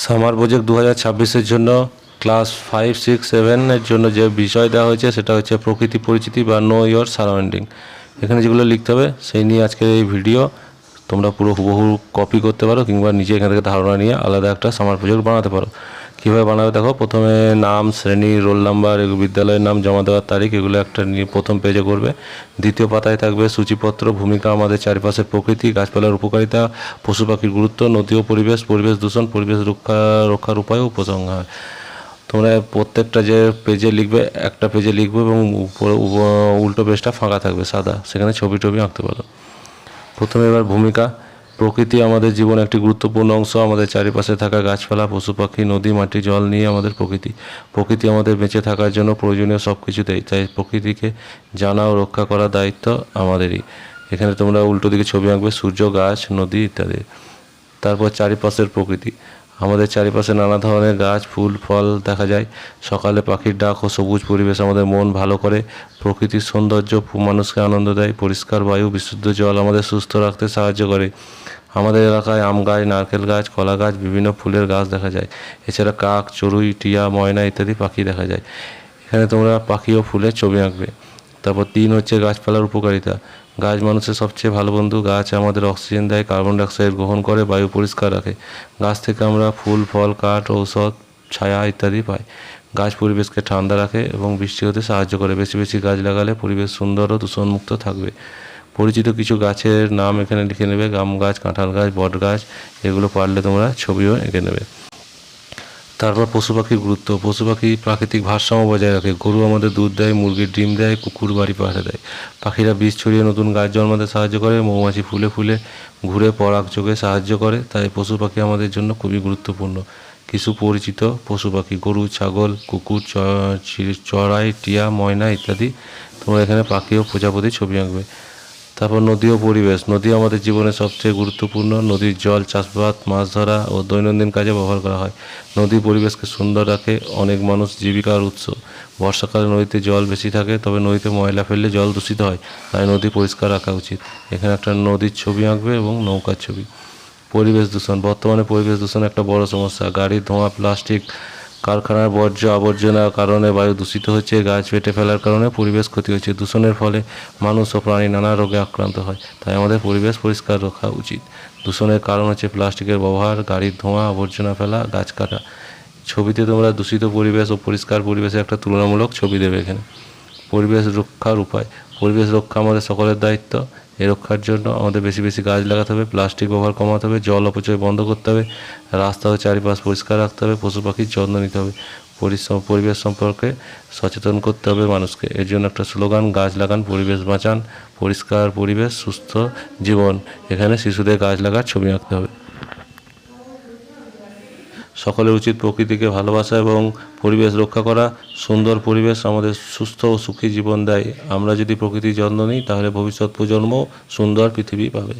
Summer project 2026-এর জন্য class 5, 6, 7-এর জন্য যে বিষয় দেওয়া হয়েছে সেটা হচ্ছে প্রকৃতি পরিচিতি বা নো ইয়োর সারাউন্ডিং। এখানে যেগুলো লিখতে হবে সেই নিয়ে আজকের এই ভিডিও। তোমরা পুরো হুবহু কপি করতে পারো কিংবা নিজে এখান থেকে ধারণা নিয়ে আলাদা একটা সামার প্রজেক্ট বানাতে পারো। কীভাবে বানাবে দেখো, প্রথমে নাম, শ্রেণী, রোল নাম্বার, বিদ্যালয়ের নাম, জমা দেওয়ার তারিখ, এগুলো একটা নিয়ে প্রথম পেজে করবে। দ্বিতীয় পাতায় থাকবে সূচিপত্র, ভূমিকা, আমাদের চারিপাশের প্রকৃতি, গাছপালার উপকারিতা, পশু পাখির গুরুত্ব, নদী ও পরিবেশ, পরিবেশ দূষণ, পরিবেশ রক্ষার উপায় ও উপসংহার। তোমরা প্রত্যেকটা যে পেজে লিখবে একটা পেজে লিখবে এবং উল্টো পেজটা ফাঁকা থাকবে সাদা, সেখানে ছবি আঁকতে পারো। প্রথমে এবার ভূমিকা। প্রকৃতি আমাদের জীবনে একটি গুরুত্বপূর্ণ অংশ। আমাদের চারিপাশে থাকা গাছপালা, পশু পাখি, নদী, মাটি, জল নিয়ে আমাদের প্রকৃতি। প্রকৃতি আমাদের বেঁচে থাকার জন্য প্রয়োজনীয় সব কিছু দেয়, তাই প্রকৃতিকে জানা ও রক্ষা করার দায়িত্ব আমাদেরই। এখানে তোমরা উল্টো দিকে ছবি আঁকবে সূর্য, গাছ, নদী ইত্যাদি। তারপর চারিপাশের প্রকৃতি। আমাদের চারিপাশে নানা ধরনের গাছ, ফুল, ফল দেখা যায়। সকালে পাখির ডাক ও সবুজ পরিবেশ আমাদের মন ভালো করে। প্রকৃতির সৌন্দর্য মানুষকে আনন্দ দেয়। পরিষ্কার বায়ু, বিশুদ্ধ জল আমাদের সুস্থ রাখতে সাহায্য করে। আমাদের এলাকায় আম গাছ, নারকেল গাছ, কলা গাছ, বিভিন্ন ফুলের গাছ দেখা যায়। এছাড়া কাক, চড়ুই, টিয়া, ময়না ইত্যাদি পাখি দেখা যায়। এখানে তোমরা পাখি ও ফুলের ছবি আঁকবে। তারপর 3 হচ্ছে গাছপালার উপকারিতা। গাছ মানুষের সবচেয়ে ভালো বন্ধু। গাছ আমাদের অক্সিজেন দেয়, কার্বন ডাইঅক্সাইড গ্রহণ করে, বায়ু পরিষ্কার রাখে। গাছ থেকে আমরা ফুল, ফল, কাঠ, ঔষধ, ছায়া ইত্যাদি পাই। গাছ পরিবেশকে ঠান্ডা রাখে এবং বৃষ্টি হতে সাহায্য করে। বেশি বেশি গাছ লাগালে পরিবেশ সুন্দর ও দূষণমুক্ত থাকবে। পরিচিত কিছু গাছের নাম এখানে লিখে নেবে। আম গাছ, কাঁঠাল গাছ, বট গাছ, এগুলো পারলে তোমরা ছবিও এঁকে নেবে। তারপর পশু পাখির গুরুত্ব। পশু পাখি প্রাকৃতিক ভারসাম্য বজায় রাখে। গরু আমাদের দুধ দেয়, মুরগির ডিম দেয়, কুকুর বাড়ি পাহারা দেয়। পাখিরা বীজ ছড়িয়ে নতুন গাছ জন্মাতে সাহায্য করে। মৌমাছি ফুলে ফুলে ঘুরে পরাগ যোগে সাহায্য করে। তাই পশু পাখি আমাদের জন্য খুবই গুরুত্বপূর্ণ। কিছু পরিচিত পশু পাখি: গরু, ছাগল, কুকুর, চড়াই, টিয়া, ময়না ইত্যাদি। তোমরা এখানে পাখি ও প্রজাপতির ছবি আঁকবে। তারপর নদী ও পরিবেশ। নদী আমাদের জীবনে সবচেয়ে গুরুত্বপূর্ণ। নদীর জল চাষাবাদ, মাছ ধরা ও দৈনন্দিন কাজে ব্যবহার করা হয়। নদী পরিবেশকে সুন্দর রাখে, অনেক মানুষ জীবিকার উৎস। বর্ষাকালে নদীতে জল বেশি থাকে, তবে নদীতে ময়লা ফেললে জল দূষিত হয়, তাই নদী পরিষ্কার রাখা উচিত। এখানে একটা নদীর ছবি আঁকবে এবং নৌকার ছবি। পরিবেশ দূষণ। বর্তমানে পরিবেশ দূষণ একটা বড় সমস্যা। গাড়ির ধোঁয়া, প্লাস্টিক, কারখানার বর্জ্য আবর্জনার কারণে বায়ু দূষিত হচ্ছে। গাছ কেটে ফেলার কারণে পরিবেশ ক্ষতি হচ্ছে। দূষণের ফলে মানুষ ও প্রাণী নানা রোগে আক্রান্ত হয়, তাই আমাদের পরিবেশ পরিষ্কার রাখা উচিত। দূষণের কারণ হচ্ছে প্লাস্টিকের ব্যবহার, গাড়ির ধোঁয়া, আবর্জনা ফেলা, গাছ কাটা। ছবিতে তোমরা দূষিত পরিবেশ ও পরিষ্কার পরিবেশের একটা তুলনামূলক ছবি দেবে এখানে। পরিবেশ রক্ষার উপায়। পরিবেশ রক্ষা আমাদের সকলের দায়িত্ব। এ রক্ষার জন্য আমাদের বেশি বেশি গাছ লাগাতে হবে, প্লাস্টিক ব্যবহার কমাতে হবে, জল অপচয় বন্ধ করতে হবে, রাস্তা ও চারিপাশ পরিষ্কার রাখতে হবে, পশু পাখির যত্ন নিতে হবে। পরিবেশ সম্পর্কে সচেতন করতে হবে মানুষকে। এর জন্য একটা স্লোগান: গাছ লাগান, পরিবেশ বাঁচান, পরিষ্কার পরিবেশ, সুস্থ জীবন। এখানে শিশুদের গাছ লাগার ছবি আঁকতে হবে। সকলের উচিত প্রকৃতিকে ভালোবাসা এবং পরিবেশ রক্ষা করা। সুন্দর পরিবেশ আমাদের সুস্থ ও সুখী জীবন দেয়। আমরা যদি প্রকৃতির যত্ন নিই তাহলে ভবিষ্যৎ প্রজন্ম সুন্দর পৃথিবী পাবে।